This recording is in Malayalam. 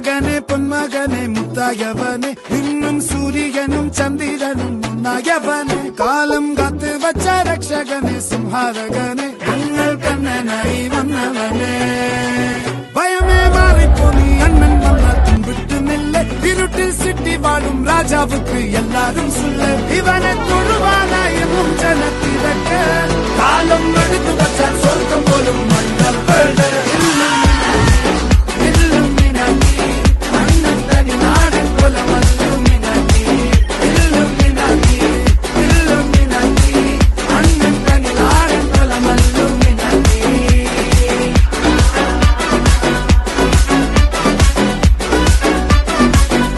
മകനെ പൊന്മകനെ മുത്തായവനെ ഇന്നും സൂര്യനും ചന്ദ്രനും ഒന്നായവനെ കാലം കാത്ത് വച്ച രക്ഷകനെ സംഹാരകനെ ഞങ്ങൾ കണ്ണനായി വന്നവനെ ഭയമേ മാറിപ്പോ നീ അണ്ണൻ വന്ന വിട്ടുന്നില്ല ഇരുട്ടിൽ സിറ്റി വാഴും രാജാവുക്ക് എല്ലാരും സുല്ല ഇവനെ തൊഴുവാനായും ജനത്തിരക്ക് കാലം എടുത്തു വച്ചാൽ സ്വർഗം പോലും മണ്ണ